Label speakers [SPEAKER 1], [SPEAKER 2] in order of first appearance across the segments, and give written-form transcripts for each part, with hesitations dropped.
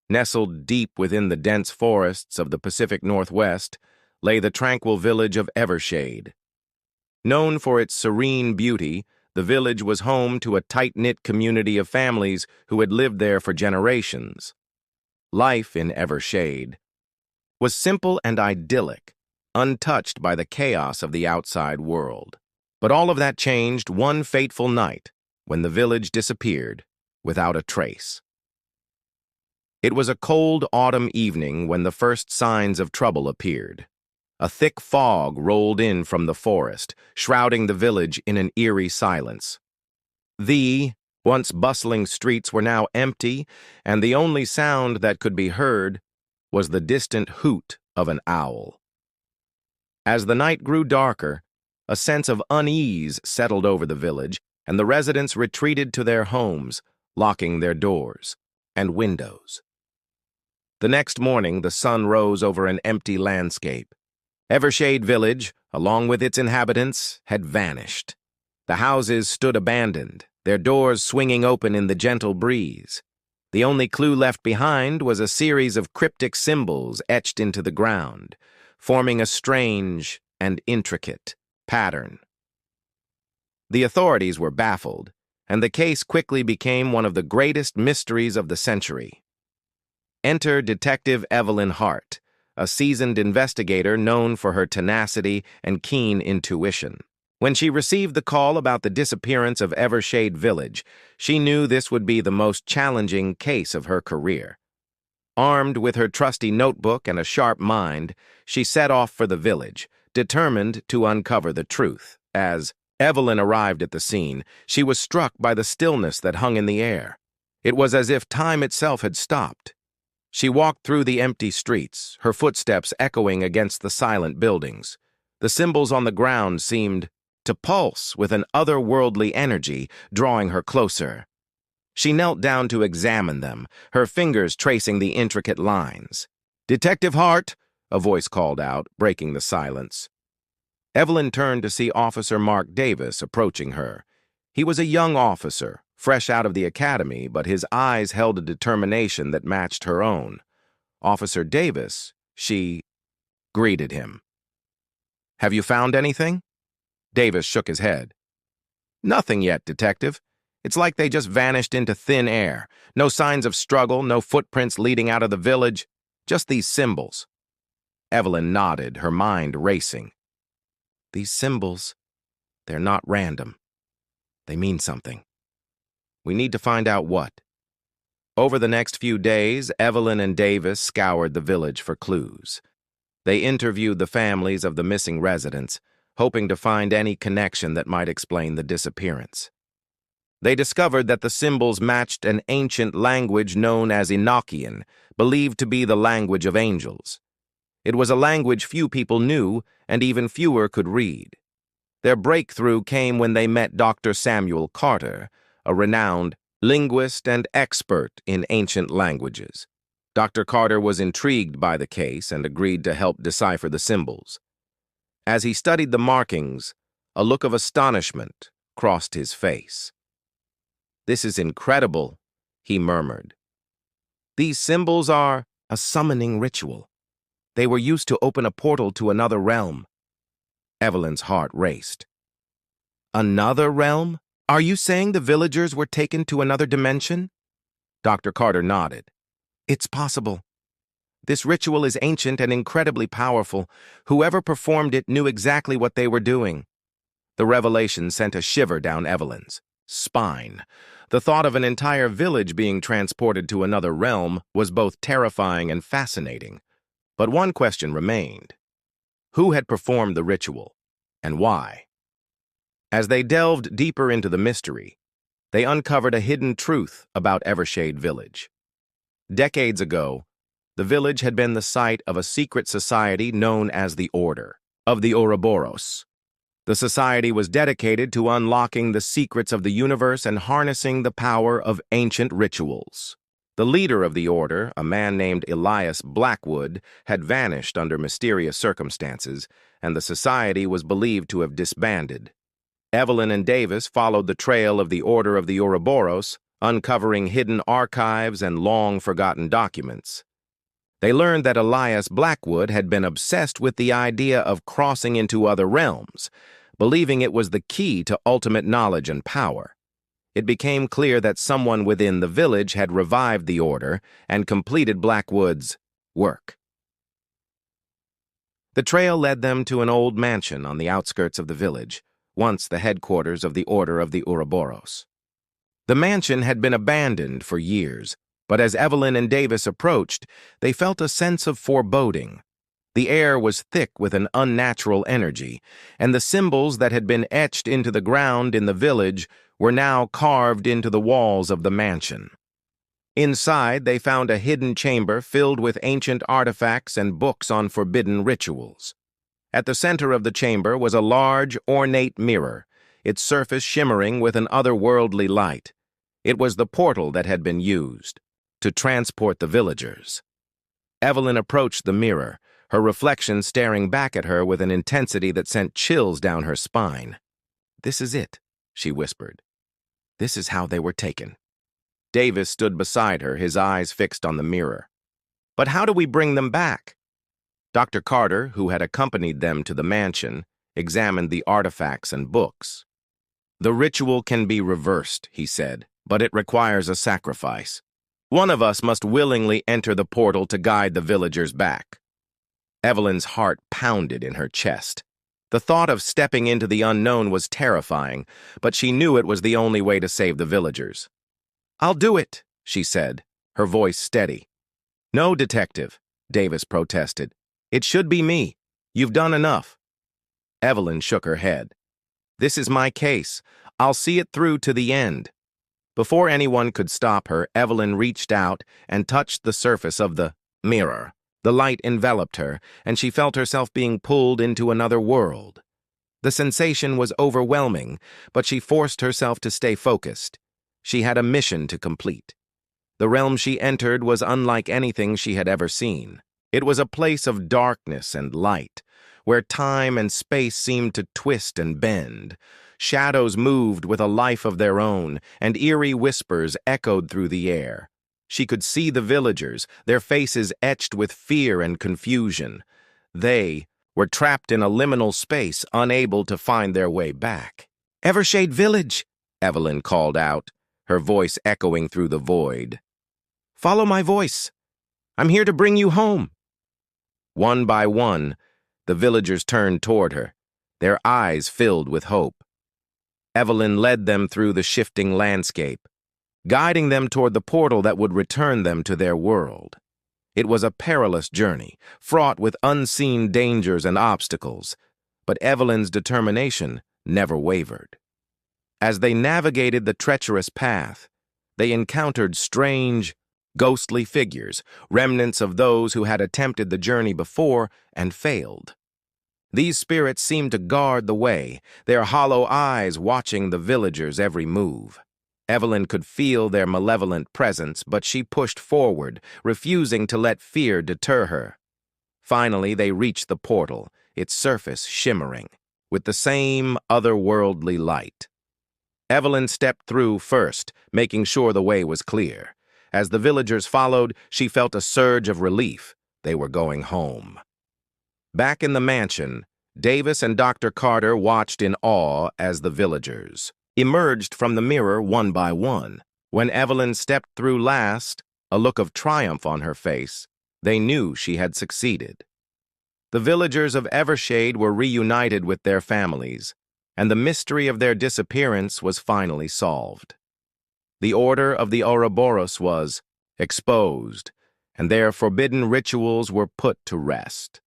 [SPEAKER 1] Nestled deep within the dense forests of the Pacific Northwest lay the tranquil village of Evershade. Known for its serene beauty, the village was home to a tight-knit community of families who had lived there for generations. Life in Evershade was simple and idyllic, untouched by the chaos of the outside world. But all of that changed one fateful night when the village disappeared without a trace. It was a cold autumn evening when the first signs of trouble appeared. A thick fog rolled in from the forest, shrouding the village in an eerie silence. The once bustling streets were now empty, and the only sound that could be heard was the distant hoot of an owl. As the night grew darker, a sense of unease settled over the village, and the residents retreated to their homes, locking their doors and windows. The next morning, the sun rose over an empty landscape. Evershade Village, along with its inhabitants, had vanished. The houses stood abandoned, their doors swinging open in the gentle breeze. The only clue left behind was a series of cryptic symbols etched into the ground, forming a strange and intricate pattern. The authorities were baffled, and the case quickly became one of the greatest mysteries of the century. Enter Detective Evelyn Hart, a seasoned investigator known for her tenacity and keen intuition. When she received the call about the disappearance of Evershade Village, she knew this would be the most challenging case of her career. Armed with her trusty notebook and a sharp mind, she set off for the village, determined to uncover the truth. As Evelyn arrived at the scene, she was struck by the stillness that hung in the air. It was as if time itself had stopped. She walked through the empty streets, her footsteps echoing against the silent buildings. The symbols on the ground seemed to pulse with an otherworldly energy, drawing her closer. She knelt down to examine them, her fingers tracing the intricate lines. "Detective Hart," a voice called out, breaking the silence. Evelyn turned to see Officer Mark Davis approaching her. He was a young officer, fresh out of the academy, but his eyes held a determination that matched her own. "Officer Davis," she greeted him. "Have you found anything?" Davis shook his head. "Nothing yet, Detective. It's like they just vanished into thin air. No signs of struggle, no footprints leading out of the village, just these symbols." Evelyn nodded, her mind racing. "These symbols, they're not random. They mean something. We need to find out what." Over the next few days, Evelyn and Davis scoured the village for clues. They interviewed the families of the missing residents, hoping to find any connection that might explain the disappearance. They discovered that the symbols matched an ancient language known as Enochian, believed to be the language of angels. It was a language few people knew, and even fewer could read. Their breakthrough came when they met Dr. Samuel Carter, a renowned linguist and expert in ancient languages. Dr. Carter was intrigued by the case and agreed to help decipher the symbols. As he studied the markings, a look of astonishment crossed his face. "This is incredible," he murmured. "These symbols are a summoning ritual. They were used to open a portal to another realm." Evelyn's heart raced. "Another realm? Are you saying the villagers were taken to another dimension?" Dr. Carter nodded. "It's possible. This ritual is ancient and incredibly powerful. Whoever performed it knew exactly what they were doing." The revelation sent a shiver down Evelyn's spine. The thought of an entire village being transported to another realm was both terrifying and fascinating. But one question remained. Who had performed the ritual, and why? As they delved deeper into the mystery, they uncovered a hidden truth about Evershade Village. Decades ago, the village had been the site of a secret society known as the Order of the Ouroboros. The society was dedicated to unlocking the secrets of the universe and harnessing the power of ancient rituals. The leader of the order, a man named Elias Blackwood, had vanished under mysterious circumstances, and the society was believed to have disbanded. Evelyn and Davis followed the trail of the Order of the Ouroboros, uncovering hidden archives and long-forgotten documents. They learned that Elias Blackwood had been obsessed with the idea of crossing into other realms, believing it was the key to ultimate knowledge and power. It became clear that someone within the village had revived the order and completed Blackwood's work. The trail led them to an old mansion on the outskirts of the village, once the headquarters of the Order of the Ouroboros. The mansion had been abandoned for years, but as Evelyn and Davis approached, they felt a sense of foreboding. The air was thick with an unnatural energy, and the symbols that had been etched into the ground in the village were now carved into the walls of the mansion. Inside, they found a hidden chamber filled with ancient artifacts and books on forbidden rituals. At the center of the chamber was a large, ornate mirror, its surface shimmering with an otherworldly light. It was the portal that had been used to transport the villagers. Evelyn approached the mirror, her reflection staring back at her with an intensity that sent chills down her spine. "This is it," she whispered. "This is how they were taken." Davis stood beside her, his eyes fixed on the mirror. "But how do we bring them back?" Dr. Carter, who had accompanied them to the mansion, examined the artifacts and books. "The ritual can be reversed," he said, "but it requires a sacrifice. One of us must willingly enter the portal to guide the villagers back." Evelyn's heart pounded in her chest. The thought of stepping into the unknown was terrifying, but she knew it was the only way to save the villagers. "I'll do it," she said, her voice steady. "No, Detective," Davis protested. "It should be me. You've done enough." Evelyn shook her head. "This is my case. I'll see it through to the end." Before anyone could stop her, Evelyn reached out and touched the surface of the mirror. The light enveloped her, and she felt herself being pulled into another world. The sensation was overwhelming, but she forced herself to stay focused. She had a mission to complete. The realm she entered was unlike anything she had ever seen. It was a place of darkness and light, where time and space seemed to twist and bend. Shadows moved with a life of their own, and eerie whispers echoed through the air. She could see the villagers, their faces etched with fear and confusion. They were trapped in a liminal space, unable to find their way back. "Evershade Village," Evelyn called out, her voice echoing through the void. "Follow my voice. I'm here to bring you home." One by one, the villagers turned toward her, their eyes filled with hope. Evelyn led them through the shifting landscape, guiding them toward the portal that would return them to their world. It was a perilous journey, fraught with unseen dangers and obstacles, but Evelyn's determination never wavered. As they navigated the treacherous path, they encountered strange, ghostly figures, remnants of those who had attempted the journey before and failed. These spirits seemed to guard the way, their hollow eyes watching the villagers' every move. Evelyn could feel their malevolent presence, but she pushed forward, refusing to let fear deter her. Finally, they reached the portal, its surface shimmering, with the same otherworldly light. Evelyn stepped through first, making sure the way was clear. As the villagers followed, she felt a surge of relief. They were going home. Back in the mansion, Davis and Dr. Carter watched in awe as the villagers emerged from the mirror one by one. When Evelyn stepped through last, a look of triumph on her face, they knew she had succeeded. The villagers of Evershade were reunited with their families, and the mystery of their disappearance was finally solved. The Order of the Ouroboros was exposed, and their forbidden rituals were put to rest.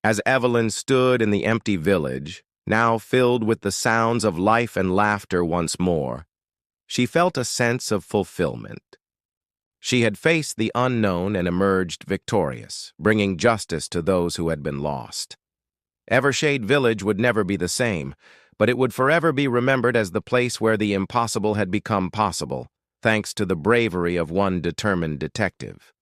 [SPEAKER 1] As Evelyn stood in the empty village, now filled with the sounds of life and laughter once more, she felt a sense of fulfillment. She had faced the unknown and emerged victorious, bringing justice to those who had been lost. Evershade Village would never be the same, but it would forever be remembered as the place where the impossible had become possible, thanks to the bravery of one determined detective.